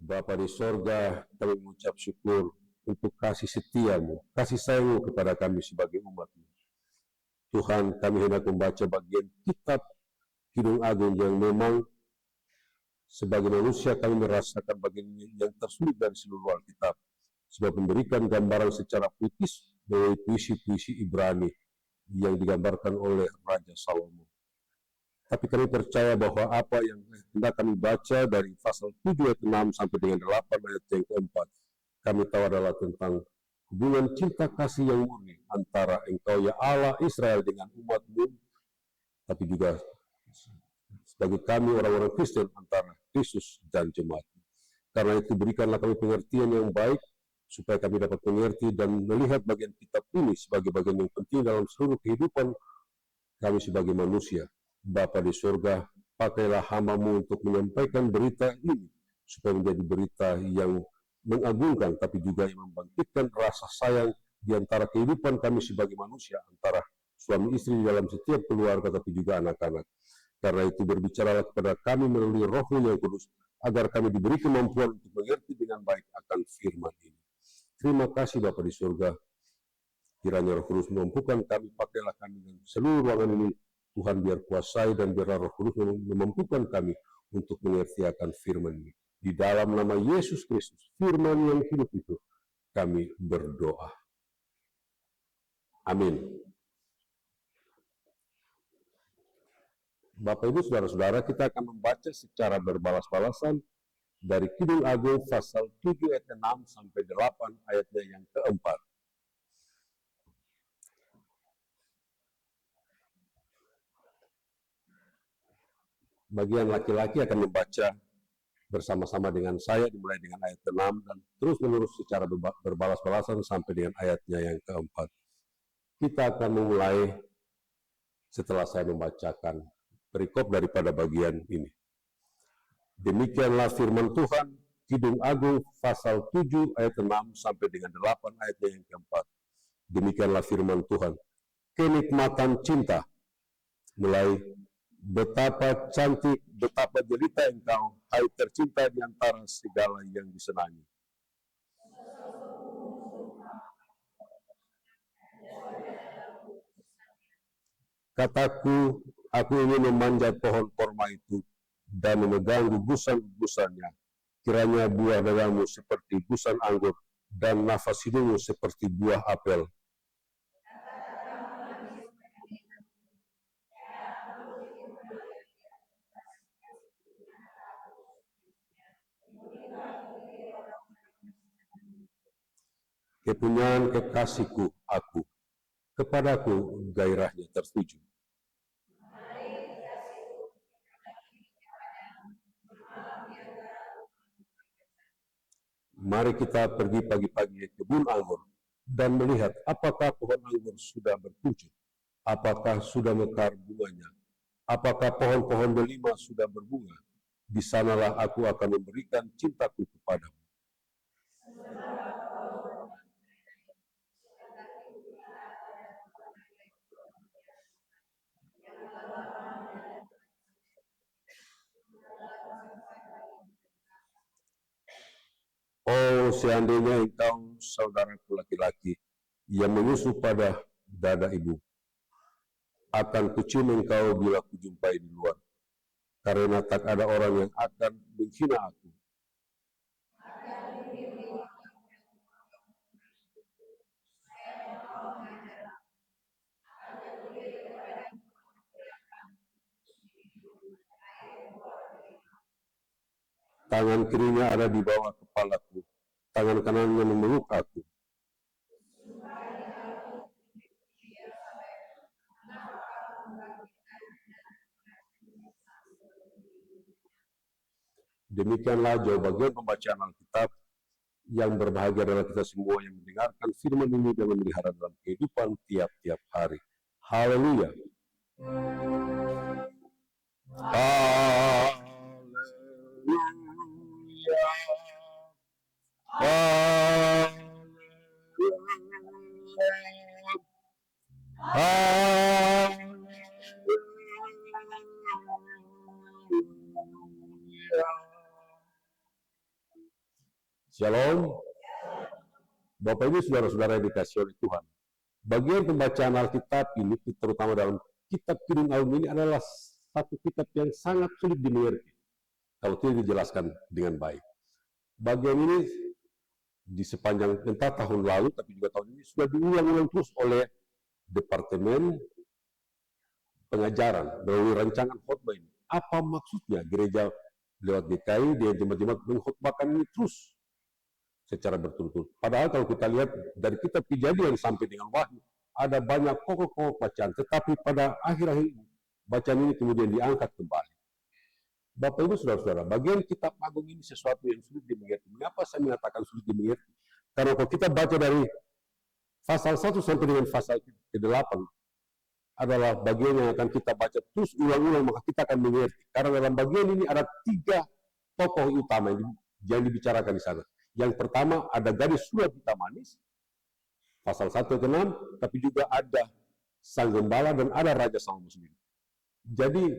Bapa di sorga, kami mengucap syukur untuk kasih setiamu, kasih sayangmu kepada kami sebagai umat-Mu. Tuhan, kami hendak membaca bagian kitab Kidung Agung yang memang sebagai manusia kami merasakan bagian yang tersulit dari seluruh Alkitab, sebab memberikan gambaran secara puitis dari puisi-puisi Ibrani yang digambarkan oleh Raja Salomo. Tapi kami percaya bahwa apa yang hendak kami baca dari pasal 7 ayat 6 sampai dengan 8 ayat yang keempat, kami tahu adalah tentang hubungan cinta kasih yang murni antara Engkau ya Allah Israel dengan umat-Mu, tapi juga sebagai kami orang-orang Kristen antara Kristus dan jemaat. Karena itu berikanlah kami pengertian yang baik, supaya kami dapat mengerti dan melihat bagian kitab ini sebagai bagian yang penting dalam seluruh kehidupan kami sebagai manusia. Bapa di surga, pakailah hamba-Mu untuk menyampaikan berita ini, supaya menjadi berita yang mengagungkan, tapi juga yang membangkitkan rasa sayang di antara kehidupan kami sebagai manusia, antara suami istri dalam setiap keluarga, tapi juga anak-anak. Karena itu berbicaralah kepada kami melalui Roh-Mu yang kudus, agar kami diberi kemampuan untuk mengerti dengan baik akan firman ini. Terima kasih Bapa di surga, kiranya Roh Kudus memampukan kami, pakailah kami dan seluruh ruangan ini, Tuhan biar kuasai dan biar Roh Kudus memampukan kami untuk mengerti akan firman ini. Di dalam nama Yesus Kristus, firman yang hidup itu, kami berdoa. Amin. Bapak Ibu Saudara-saudara, kita akan membaca secara berbalas-balasan dari Kidung Agung pasal 7 ayat 6 sampai 8 ayatnya yang keempat. Bagian laki-laki akan membaca bersama-sama dengan saya, dimulai dengan ayat 6 dan terus menerus secara berbalas-balasan sampai dengan ayatnya yang keempat. Kita akan memulai setelah saya membacakan perikop daripada bagian ini. Demikianlah firman Tuhan, Kidung Agung pasal 7 ayat 6 sampai dengan 8 ayatnya yang keempat. Demikianlah firman Tuhan. Kenikmatan cinta, mulai betapa cantik, betapa jelita engkau, hai tercinta di antara segala yang disenangi. Kataku, aku ingin memanjat pohon korma itu dan memegang gugusan-gugusannya. Kiranya buah dadamu seperti gusan anggur dan nafas hidungmu seperti buah apel. Kepunyaan kekasihku aku, kepadaku gairahnya tertuju. Mari kita pergi pagi-pagi ke kebun anggur dan melihat apakah pohon anggur sudah berkuncup, apakah sudah mekar bunganya, apakah pohon-pohon delima sudah berbunga. Di sanalah aku akan memberikan cintaku kepadamu. Oh, seandainya engkau saudaraku laki-laki yang menyusu pada dada ibu, akan kucium engkau bila kujumpai di luar, karena tak ada orang yang akan menghina aku. Tangan kirinya ada di bawah kepalaku, tangan kanannya memeluk aku. Demikianlah jauh bagian pembacaan Alkitab. Yang berbahagia adalah kita semua yang mendengarkan firman ini dan memelihara dalam kehidupan tiap-tiap hari. Haleluya. Haleluya. Haleluya. Haleluya. Shalom. Bapak Ibu saudara-saudara yang dikasihi oleh Tuhan. Bagian pembacaan Alkitab ini, terutama dalam kitab Kidung Agung ini adalah satu kitab yang sangat sulit dimengerti kalau tidak dijelaskan dengan baik. Bagian ini di sepanjang entah tahun lalu, tapi juga tahun ini sudah diulang-ulang terus oleh Departemen Pengajaran melalui rancangan khotbah ini. Apa maksudnya gereja lewat GKI dia jemaat-jemaat mengkhotbahkan ini terus secara berturut-turut. Padahal kalau kita lihat dari kitab Kejadian sampai dengan Wahyu, ada banyak pokok-pokok bacaan, tetapi pada akhir-akhir ini, bacaan ini kemudian diangkat kembali. Bapak Ibu saudara-saudara, bagian kitab agung ini sesuatu yang sulit dimengerti. Mengapa saya mengatakan sulit dimengerti? Karena kalau kita baca dari pasal 1 sampai dengan pasal ke-8, adalah bagian yang akan kita baca terus ulang-ulang, maka kita akan mengerti. Karena dalam bagian ini ada 3 tokoh utama yang dibicarakan di sana. Yang pertama ada gadis surat hitam manis, pasal 1 ke 6, tapi juga ada sang gembala dan ada Raja Salomo sendiri. Jadi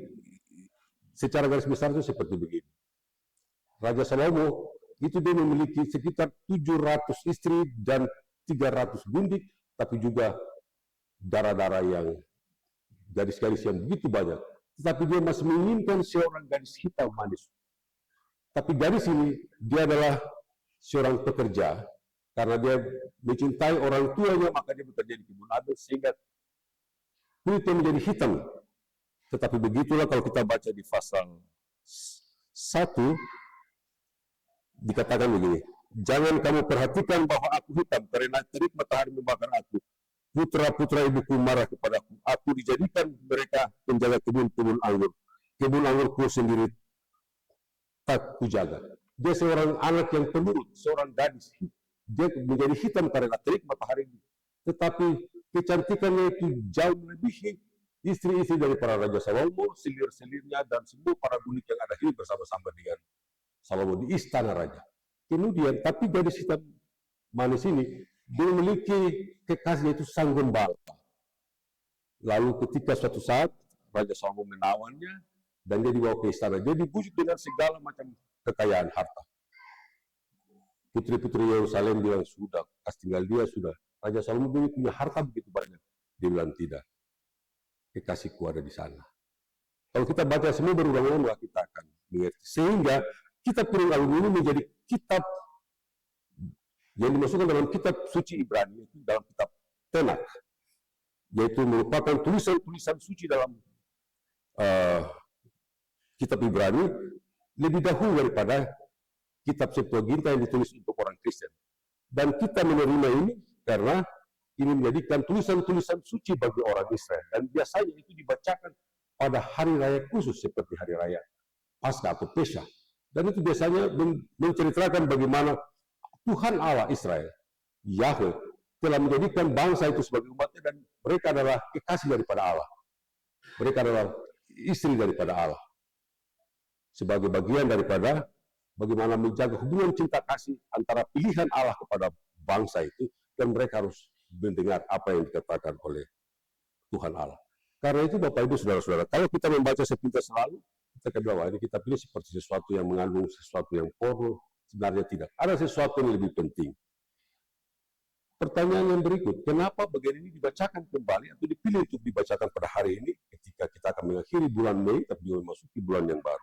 secara garis besar itu seperti begini. Raja Salomo itu dia memiliki sekitar 700 istri dan 300 gundik, tapi juga darah-darah yang gadis-gadis yang begitu banyak. Tetapi dia masih menginginkan seorang gadis hitam manis. Tapi gadis ini dia adalah seorang pekerja, karena dia mencintai orang tuanya, maka dia bekerja di kebun anggur sehingga kulitnya menjadi hitam. Tetapi begitulah kalau kita baca di pasal 1, dikatakan begini, jangan kamu perhatikan bahwa aku hitam, karena terik matahari membakar aku. Putra-putra ibuku marah kepadaku. Aku dijadikan mereka penjaga kebun-kebun anggur. Kebun anggurku sendiri tak kujaga. Dia seorang anak yang penurut, seorang gadis. Dia menjadi hitam karena terik matahari. Tetapi kecantikannya itu jauh melebihi istri-istri dari para Raja Salomo, selir-selirnya, dan semua para gundik yang ada hidup bersama-sama dengan Salomo di istana raja. Kemudian, tapi gadis hitam manis ini, dia memiliki kekasih, yaitu sang gembala. Lalu ketika suatu saat, Raja Salomo menawannya, dan dia dibawa ke istana. Dia dibujuk dengan segala macam kekayaan harta. Putri-putri Yerusalem bilang, sudah, kas tinggal dia sudah. Raja Salomo punya harta begitu banyak. Dia bilang, tidak. Kekasihku ada di sana. Kalau kita baca semua berulang-ulang, kita akan mengerti. Sehingga kitab Kidung Agung ini menjadi kitab yang dimasukkan dalam kitab suci Ibrani, itu dalam kitab Tenach. Yaitu merupakan tulisan-tulisan suci dalam kitab Ibrani lebih dahulu daripada kitab Septuaginta yang ditulis untuk orang Kristen. Dan kita menerima ini karena ini menjadikan tulisan-tulisan suci bagi orang Israel. Dan biasanya itu dibacakan pada hari raya khusus seperti hari raya Paskah atau Pesah. Dan itu biasanya menceritakan bagaimana Tuhan Allah Israel, Yahweh, telah menjadikan bangsa itu sebagai umatnya, dan mereka adalah kekasih daripada Allah. Mereka adalah istri daripada Allah. Sebagai bagian daripada bagaimana menjaga hubungan cinta kasih antara pilihan Allah kepada bangsa itu, dan mereka harus mendengar apa yang dikatakan oleh Tuhan Allah. Karena itu Bapak Ibu Saudara-saudara, kalau kita membaca sepintas selalu, kita akan bilang, ini kita pilih seperti sesuatu yang mengandung sesuatu yang porno. Sebenarnya tidak. Ada sesuatu yang lebih penting. Pertanyaan yang berikut, kenapa bagian ini dibacakan kembali atau dipilih untuk dibacakan pada hari ini ketika kita akan mengakhiri bulan Mei tapi memasuki bulan yang baru?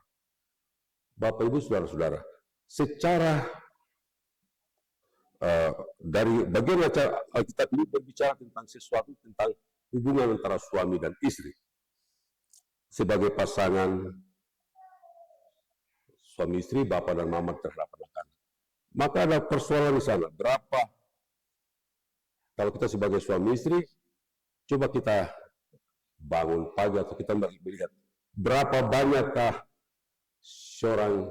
Bapak Ibu Saudara-saudara, secara dari bagian Alkitab ini berbicara tentang sesuatu, tentang hubungan antara suami dan istri sebagai pasangan suami istri, bapak dan mama terhadap anak-anak. Maka ada persoalan di sana. Berapa, kalau kita sebagai suami istri, coba kita bangun pagi atau kita melihat berapa banyakkah seorang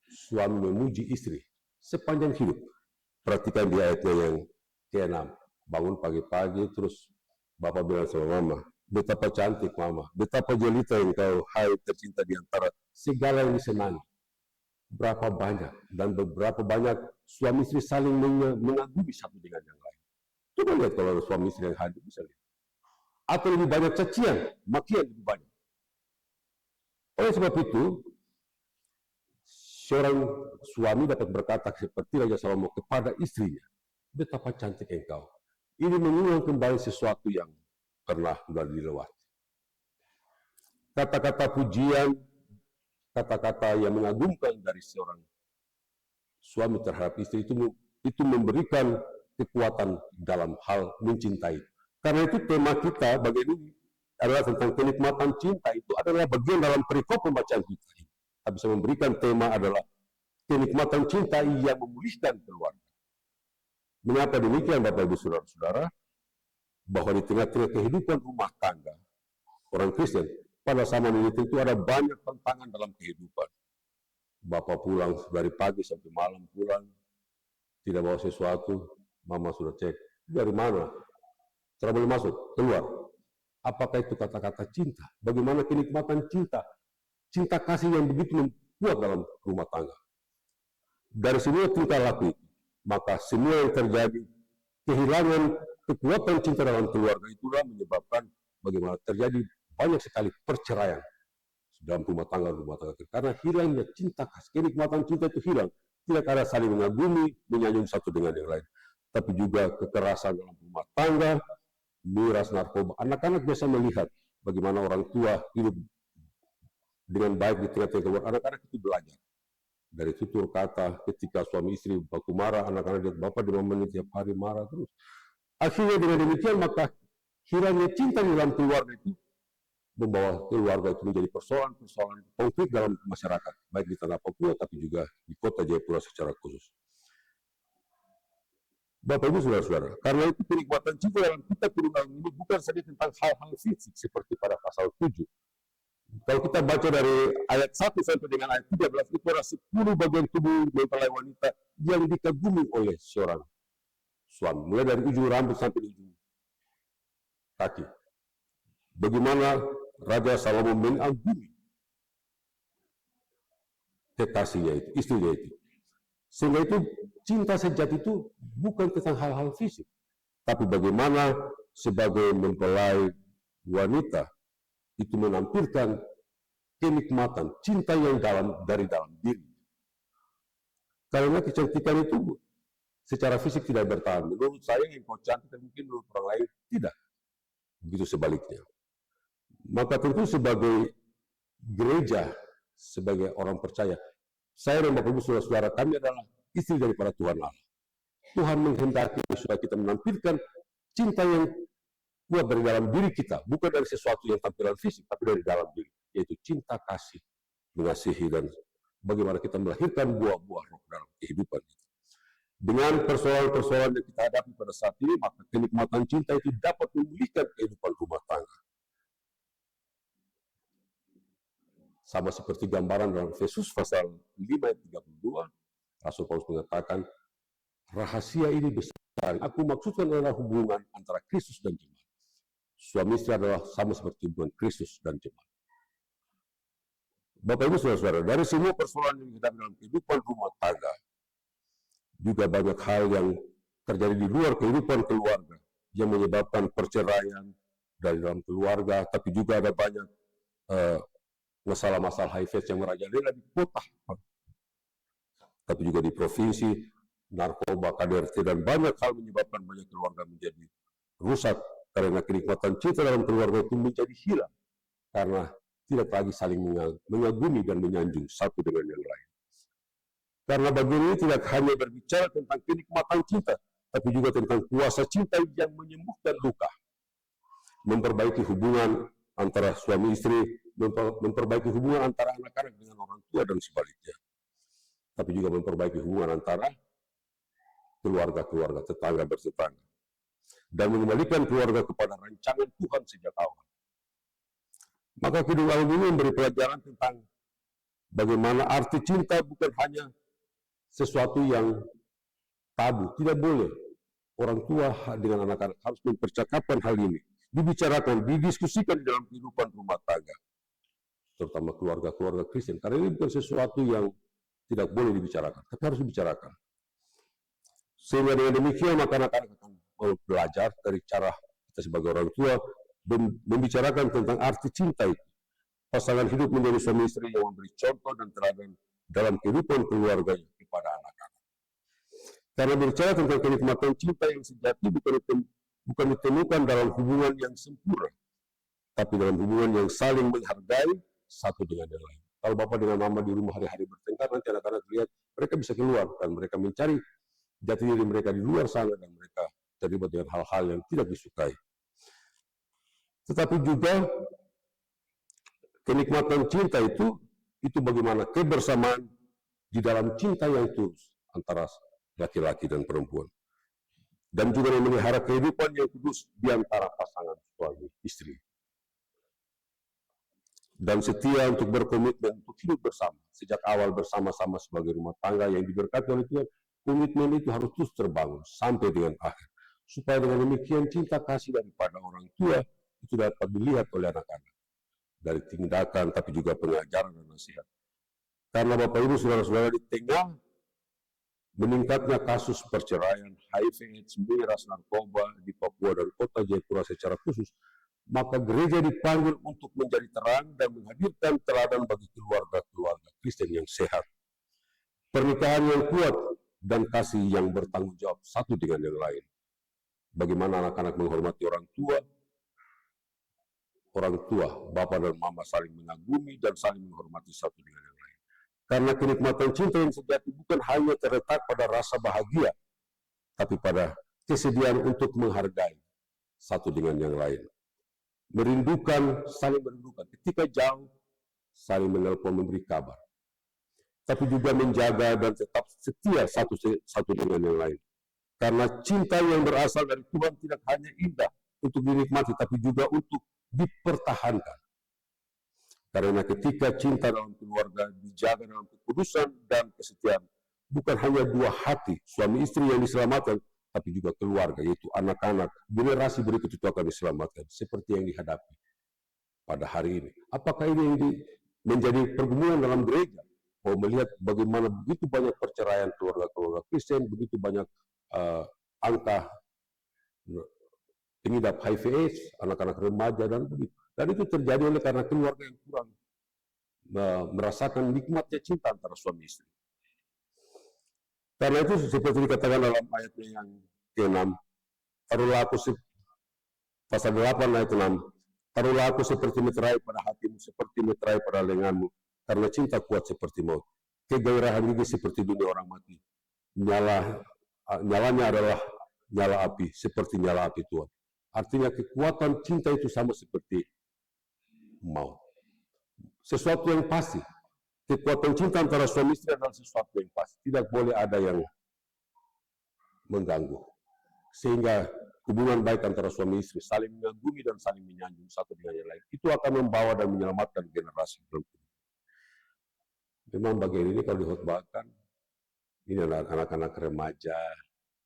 suami memuji istri sepanjang hidup. Perhatikan di ayatnya yang ke-6. Bangun pagi-pagi, terus bapak bilang sama mama, betapa cantik mama, betapa jelita engkau, hai tercinta di antara segala yang disenangi. Berapa banyak, dan beberapa banyak suami istri saling mengagumi satu dengan yang lain. Coba lihat kalau ada suami istri yang hadir, bisa lihat. Atau lebih banyak cacian, makian lebih banyak. Oleh sebab itu, seorang suami dapat berkata seperti Raja Salomo kepada istrinya, betapa cantik engkau. Ini mengulang kembali sesuatu yang pernah sudah dilewati. Kata-kata pujian, kata-kata yang mengagumkan dari seorang suami terhadap istri itu memberikan kekuatan dalam hal mencintai. Karena itu tema kita bagi ini adalah tentang kenikmatan cinta. Itu adalah bagian dalam perikop pembacaan kita. Kita bisa memberikan tema adalah kenikmatan cinta yang memulihkan keluarga. Mengapa demikian Bapak Ibu Saudara-saudara? Bahwa di tengah-tengah kehidupan rumah tangga orang Kristen, pada zaman itu ada banyak tantangan dalam kehidupan. Bapak pulang dari pagi sampai malam pulang, tidak bawa sesuatu, mama sudah cek, dari mana? Tidak boleh masuk, keluar. Apakah itu kata-kata cinta? Bagaimana kenikmatan cinta? Cinta kasih yang begitu kuat dalam rumah tangga. Dari semua tingkah laku, maka semua yang terjadi, kehilangan kekuatan cinta dalam keluarga itulah menyebabkan bagaimana terjadi banyak sekali perceraian dalam rumah tangga. Karena hilangnya cinta kasih, kenikmatan cinta itu hilang. Tidak ada saling mengagumi, menyanjung satu dengan yang lain. Tapi juga kekerasan dalam rumah tangga, miras, narkoba. Anak-anak biasa melihat bagaimana orang tua hidup dengan baik di tengah-tengah keluarga. Anak-anak itu belajar. Dari tutur kata, ketika suami istri baku marah, anak-anak lihat bapak di menit tiap hari marah terus. Akhirnya dengan demikian maka hilangnya cinta di dalam keluarga itu membawa keluarga itu menjadi persoalan konflik dalam masyarakat, baik di tanah Papua tapi juga di kota Jayapura secara khusus. Bapak Ibu Saudara-saudara, karena itu kenikmatan cinta dalam kitab Perundang ini bukan saja tentang hal-hal fisik seperti pada pasal 7. Kalau kita baca dari ayat 1 sampai dengan ayat 13, itu ada 10 bagian tubuh mempelai wanita yang dikagumi oleh seorang suami. Mulai dari ujung rambut sampai ujung kaki. Bagaimana Raja Salomo mengagumi kekasihnya itu, istrinya itu. Sehingga itu cinta sejati itu bukan tentang hal-hal fisik. Tapi bagaimana sebagai mempelai wanita itu menampilkan kenikmatan, cinta yang dari dalam diri. Karena kecantikan itu secara fisik tidak bertahan. Menurut saya yang kau cantik dan mungkin menurut orang lain tidak. Begitu sebaliknya. Maka tentu sebagai gereja, sebagai orang percaya, saya dan Bapak Ibu Saudara-saudara, kami adalah istri daripada Tuhan Allah. Tuhan menghendaki supaya kita menampilkan cinta yang kuat dari dalam diri kita, bukan dari sesuatu yang tampilan fisik, tapi dari dalam diri, yaitu cinta kasih, mengasihi, dan bagaimana kita melahirkan buah-buah roh dalam kehidupan kita. Dengan persoalan-persoalan yang kita hadapi pada saat ini, maka kenikmatan cinta itu dapat memulihkan kehidupan rumah tangga. Sama seperti gambaran dalam Efesus pasal 5 ayat 32, Rasul Paulus mengatakan, rahasia ini besar. Aku maksudkan adalah hubungan antara Kristus dan jemaat. Suami istri adalah sama seperti hubungan Kristus dan jemaat. Bapak Ibu Saudara-saudara, dari semua persoalan yang kita dalam kehidupan rumah tangga, juga banyak hal yang terjadi di luar kehidupan keluarga yang menyebabkan perceraian dari dalam keluarga, tapi juga ada banyak masalah-masalah HIV yang merajalela di kota, tapi juga di provinsi, narkoba, KDRT, dan banyak hal menyebabkan banyak keluarga menjadi rusak karena kenikmatan cinta dalam keluarga itu menjadi hilang karena tidak lagi saling mengagumi dan menyanjung satu dengan yang lain. Karena bagian ini tidak hanya berbicara tentang kenikmatan cinta, tapi juga tentang kuasa cinta yang menyembuhkan luka, memperbaiki hubungan antara suami istri, memperbaiki hubungan antara anak-anak dengan orang tua dan sebaliknya, tapi juga memperbaiki hubungan antara keluarga-keluarga, tetangga bertetangga, dan mengembalikan keluarga kepada rancangan Tuhan sejak awal. Maka Kidung Agung ini memberi pelajaran tentang bagaimana arti cinta bukan hanya sesuatu yang tabu. Tidak boleh orang tua dengan anak-anak harus mempercakapkan hal ini, dibicarakan, didiskusikan di dalam kehidupan rumah tangga, terutama keluarga-keluarga Kristen. Karena ini bukan sesuatu yang tidak boleh dibicarakan, tapi harus dibicarakan. Sehingga dengan demikian maka anak-anak akan belajar dari cara kita sebagai orang tua membicarakan tentang arti cinta itu. Pasangan hidup menjadi suami istri yang memberi contoh dan teladan dalam kehidupan keluarganya kepada anak-anak. Karena berbicara tentang kenikmatan cinta yang sejati bukan ditemukan dalam hubungan yang sempurna, tapi dalam hubungan yang saling menghargai satu dengan yang lain. Kalau bapak dengan mama di rumah hari-hari bertengkar, nanti anak-anak lihat mereka bisa keluar dan mereka mencari jati diri mereka di luar sana dan mereka terlibat dengan hal-hal yang tidak disukai. Tetapi juga kenikmatan cinta itu bagaimana kebersamaan di dalam cinta yang tulus antara laki-laki dan perempuan. Dan juga memelihara kehidupan yang kudus di antara pasangan suami istri. Dan setia untuk berkomitmen untuk hidup bersama. Sejak awal bersama-sama sebagai rumah tangga yang diberkati oleh Tuhan, komitmen itu harus terus terbangun sampai dengan akhir. Supaya dengan demikian cinta kasih daripada orang tua itu dapat dilihat oleh anak-anak. Dari tindakan tapi juga pengajaran dan nasihat. Karena Bapak Ibu saudara-saudara, di tengah meningkatnya kasus perceraian, HIV/AIDS, miras, narkoba di Papua dan kota Jayapura secara khusus, maka gereja dipanggil untuk menjadi terang dan menghadirkan teladan bagi keluarga-keluarga Kristen yang sehat. Pernikahan yang kuat dan kasih yang bertanggung jawab satu dengan yang lain. Bagaimana anak-anak menghormati orang tua, bapak dan mama saling mengagumi dan saling menghormati satu dengan yang lain. Karena kenikmatan cinta yang sejati bukan hanya terletak pada rasa bahagia, tapi pada kesediaan untuk menghargai satu dengan yang lain. Saling merindukan. Ketika jauh, saling menelpon memberi kabar. Tapi juga menjaga dan tetap setia satu dengan yang lain. Karena cinta yang berasal dari Tuhan tidak hanya indah untuk dinikmati, tapi juga untuk dipertahankan. Karena ketika cinta dalam keluarga dijaga dalam kekudusan dan kesetiaan, bukan hanya dua hati, suami istri yang diselamatkan, tapi juga keluarga, yaitu anak-anak, generasi berikut itu akan diselamatkan, seperti yang dihadapi pada hari ini. Apakah ini yang menjadi pergumulan dalam gereja? Oh, melihat bagaimana begitu banyak perceraian keluarga-keluarga Kristen, begitu banyak angka pengidap HIV/AIDS, anak-anak remaja dan begitu. Dan itu terjadi oleh karena keluarga yang kurang merasakan nikmatnya cinta antara suami istri. Karena itu seperti dikatakan dalam ayatnya yang ke-6, taruhlah aku pasal 8 ayat 6, taruhlah aku seperti meterai pada hatimu, seperti meterai pada lenganmu, karena cinta kuat seperti maut. Kegairahan gigi seperti dunia orang mati. Nyalanya adalah nyala api, seperti nyala api Tuhan. Artinya kekuatan cinta itu sama seperti maut. Sesuatu yang pasti. Kekuatan cinta antara suami istri adalah sesuatu yang pasti. Tidak boleh ada yang mengganggu. Sehingga hubungan baik antara suami istri saling mengagumi dan saling menyanjung satu dengan yang lain. Itu akan membawa dan menyelamatkan generasi berikutnya. Memang bagian ini kalau dihotbahkan, ini anak-anak remaja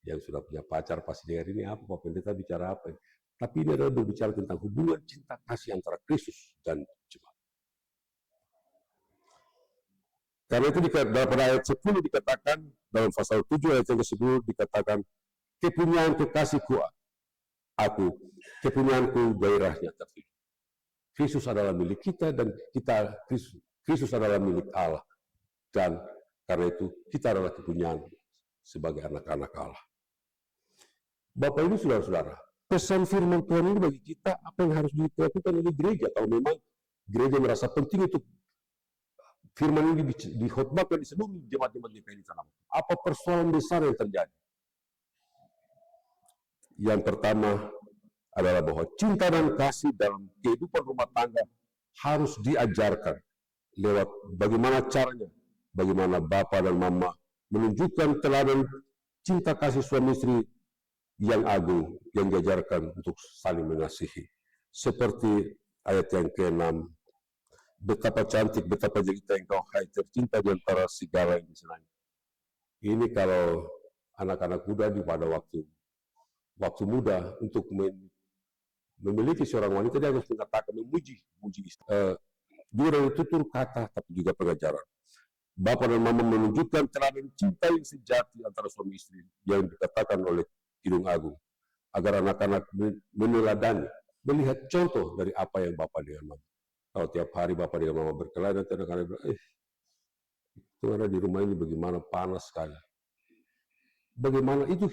yang sudah punya pacar pasti dengar ini apa, Pak Pendeta bicara apa. Tapi ini adalah berbicara tentang hubungan cinta kasih antara Kristus dan jemaat. Karena itu pada ayat 10 dikatakan, dalam pasal 7 ayat yang ke-10 dikatakan, kepunyaan kekasihku aku, kepunyaanku gairahnya tertuju. Kristus adalah milik kita dan Kristus adalah milik Allah. Dan karena itu kita adalah kepunyaan sebagai anak-anak Allah. Bapak Ibu saudara-saudara, pesan firman Tuhan ini bagi kita apa yang harus dilakukan oleh gereja. Kalau memang gereja merasa penting untuk firman ini dihotbahkan di seluruh jemaat-jemaat GKI di tanah. Apa persoalan besar yang terjadi? Yang pertama adalah bahwa cinta dan kasih dalam kehidupan rumah tangga harus diajarkan lewat bagaimana caranya, bagaimana bapak dan mama menunjukkan teladan cinta kasih suami istri yang agung, yang diajarkan untuk saling mengasihi. Seperti ayat yang ke-6, betapa cantik, betapa jelita engkau hai tercinta di antara segala yang disenangi. Ini kalau anak-anak muda di pada waktu muda untuk memiliki seorang wanita, dia harus mengatakan, memuji juga dari tutur kata, tapi juga pengajaran. Bapak dan mama menunjukkan teladan cinta yang sejati antara suami istri yang dikatakan oleh Kidung Agung, agar anak-anak meneladani, melihat contoh dari apa yang bapak dengan mama. Kalau tiap hari bapak dengan mama berkelahi, nanti anak-anak bilang, Itu ada di rumah ini bagaimana panas sekali. Bagaimana itu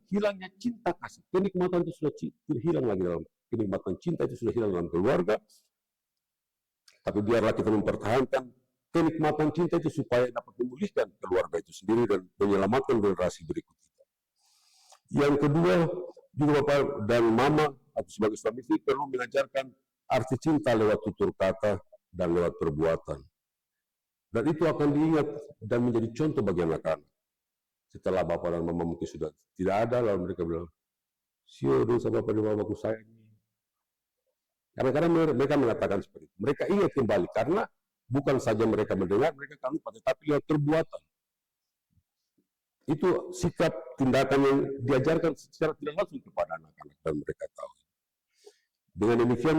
hilangnya cinta kasih. Kenikmatan itu sudah hilang lagi dalam kenikmatan cinta itu sudah hilang dalam keluarga. Tapi biarlah kita mempertahankan kenikmatan cinta itu supaya dapat memulihkan keluarga itu sendiri dan menyelamatkan generasi berikut kita. Yang kedua, juga Bapak dan Mama atau sebagai suami istri perlu mengajarkan arti cinta lewat tutur kata dan lewat perbuatan. Dan itu akan diingat dan menjadi contoh bagi anak-anak. Setelah Bapak dan Mama mungkin sudah tidak ada, lalu mereka bilang, "Sio, dosa Bapak dan Mamaku sayang." Kadang-kadang mereka mengatakan seperti itu. Mereka ingat kembali karena bukan saja mereka mendengar, mereka akan lupa, tetapi lewat perbuatan. Itu sikap tindakan yang diajarkan secara tidak langsung kepada anak-anak dan mereka tahu. Dengan demikian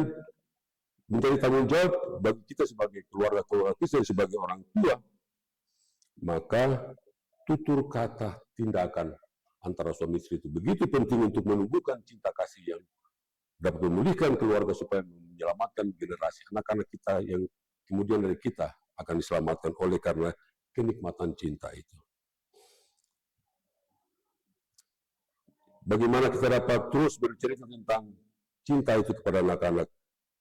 menjadi tanggung jawab bagi kita sebagai keluarga Kristen, sebagai orang tua, maka tutur kata, tindakan antara suami istri itu begitu penting untuk menumbuhkan cinta kasih yang dapat memulihkan keluarga supaya menyelamatkan generasi anak-anak kita yang kemudian dari kita akan diselamatkan oleh karena kenikmatan cinta itu. Bagaimana kita dapat terus bercerita tentang cinta itu kepada anak-anak.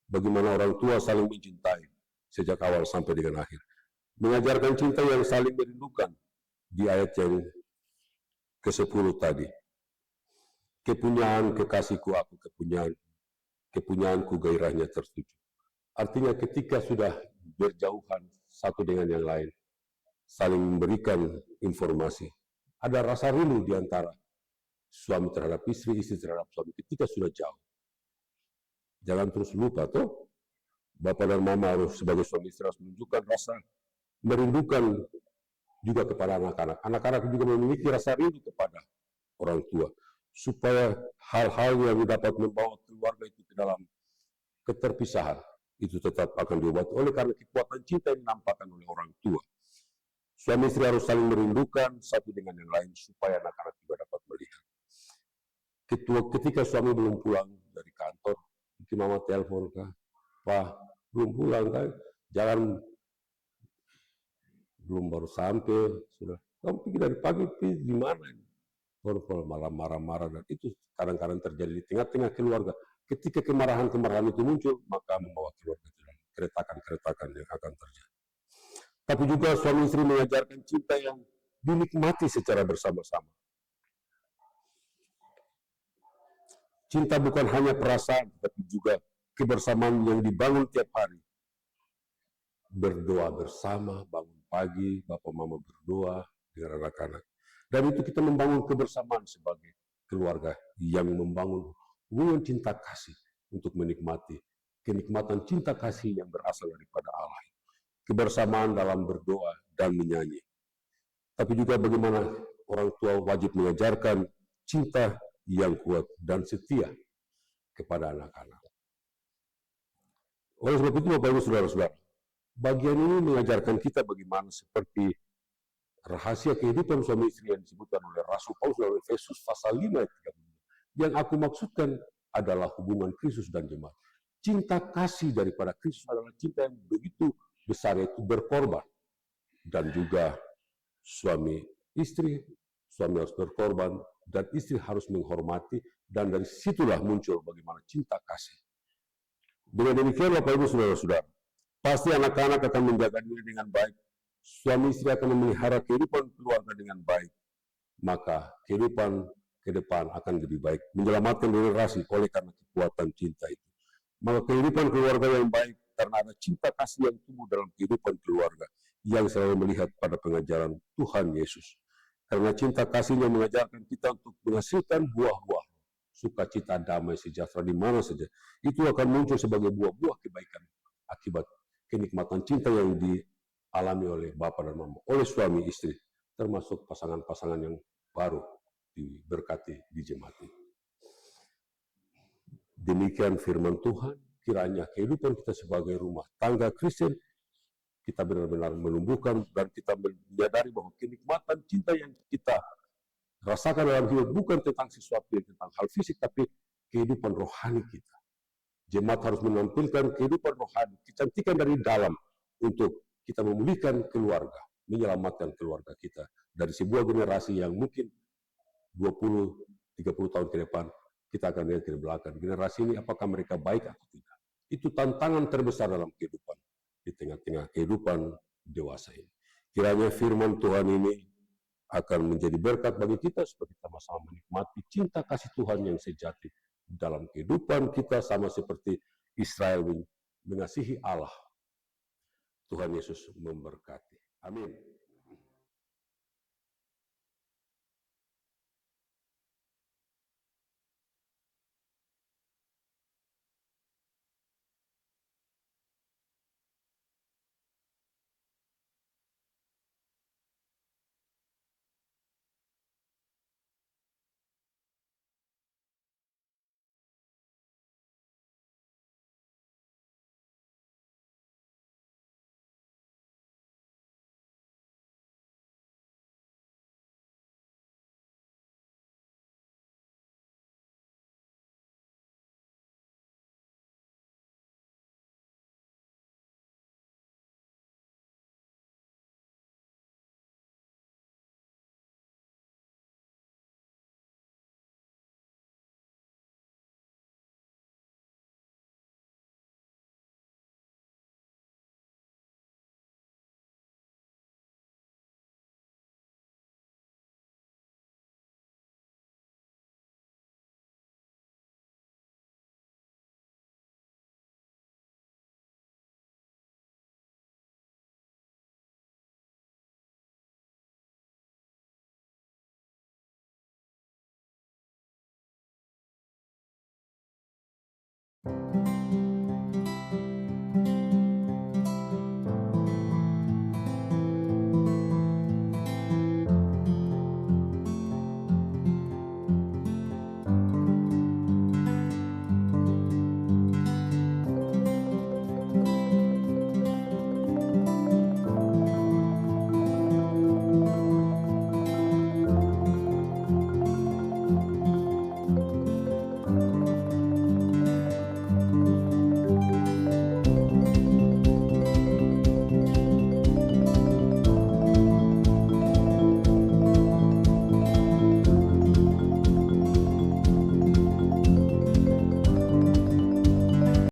Bagaimana orang tua saling mencintai sejak awal sampai dengan akhir. Mengajarkan cinta yang saling merindukan di ayat yang ke-10 tadi. Kepunyaan kekasihku aku kepunyaanku gairahnya tertuju. Artinya ketika sudah berjauhan satu dengan yang lain, saling memberikan informasi. Ada rasa rindu di antara suami terhadap istri, istri terhadap suami ketika sudah jauh. Jangan terus lupa toh, Bapak dan Mama harus sebagai suami istri harus menunjukkan rasa merindukan juga kepada anak-anak. Anak-anak juga memiliki rasa rindu kepada orang tua, supaya hal-hal yang dapat membawa keluarga itu ke dalam keterpisahan itu tetap akan diobati oleh karena kekuatan cinta yang dinampakkan oleh orang tua. Suami istri harus saling merindukan satu dengan yang lain supaya anak-anak juga dapat melihat. Ketika suami belum pulang dari kantor, mungkin Mama telepon kah, "Pak, belum pulang kan? Jangan belum baru sampai sudah. Kamu pergi dari pagi, pergi di mana ini?" Baru malah marah-marah, dan itu kadang-kadang terjadi di tengah-tengah keluarga. Ketika kemarahan-kemarahan itu muncul, maka membawa keluarga itu dalam keretakan-keretakan yang akan terjadi. Tapi juga suami istri mengajarkan cinta yang dinikmati secara bersama-sama. Cinta bukan hanya perasaan, tapi juga kebersamaan yang dibangun tiap hari. Berdoa bersama, bangun pagi, Bapak Mama berdoa dengan anak-anak. Dan itu kita membangun kebersamaan sebagai keluarga yang membangun hubungan cinta kasih untuk menikmati kenikmatan cinta kasih yang berasal daripada Allah. Kebersamaan dalam berdoa dan menyanyi. Tapi juga bagaimana orang tua wajib mengajarkan cinta yang kuat dan setia kepada anak-anak. Oleh sebab itu, Bapak Ibu Saudara-saudara, bagian ini mengajarkan kita bagaimana seperti rahasia kehidupan suami istri yang disebutkan oleh Rasul Paulus dalam Efesus pasal 5 ayat 32. Yang aku maksudkan adalah hubungan Kristus dan jemaat. Cinta kasih daripada Kristus adalah cinta yang begitu besar, yaitu berkorban. Dan juga suami harus berkorban, dan istri harus menghormati, dan dari situlah muncul bagaimana cinta kasih. Dengan demikian, Bapak Ibu Saudara-saudara, pasti anak-anak akan menjaga diri dengan baik, suami istri akan memelihara kehidupan keluarga dengan baik, maka kehidupan ke depan akan lebih baik, menyelamatkan generasi oleh karena kekuatan cinta itu. Maka kehidupan keluarga yang baik karena ada cinta kasih yang tumbuh dalam kehidupan keluarga yang selalu melihat pada pengajaran Tuhan Yesus. Karena cinta kasihnya mengajarkan kita untuk menghasilkan buah-buah sukacita, damai, sejahtera di mana saja. Itu akan muncul sebagai buah-buah kebaikan akibat kenikmatan cinta yang dialami oleh Bapak dan Mama, oleh suami istri, termasuk pasangan-pasangan yang baru diberkati di jemaat ini. Demikian firman Tuhan, kiranya kehidupan kita sebagai rumah tangga Kristen, kita benar-benar menumbuhkan dan kita menyadari bahwa kenikmatan cinta yang kita rasakan dalam hidup bukan tentang sesuatu yang tentang hal fisik, tapi kehidupan rohani kita. Jemaat harus menampilkan kehidupan rohani, kecantikan dari dalam untuk kita memulihkan keluarga. menyelamatkan keluarga kita dari sebuah generasi yang mungkin 20-30 tahun ke depan kita akan lihat ke belakang. Generasi ini apakah mereka baik atau tidak? Itu tantangan terbesar dalam kehidupan, di tengah-tengah kehidupan dewasa ini. Kiranya firman Tuhan ini akan menjadi berkat bagi kita supaya kita sama-sama menikmati cinta kasih Tuhan yang sejati dalam kehidupan kita, sama seperti Israel mengasihi Allah. Tuhan Yesus memberkati. Amin.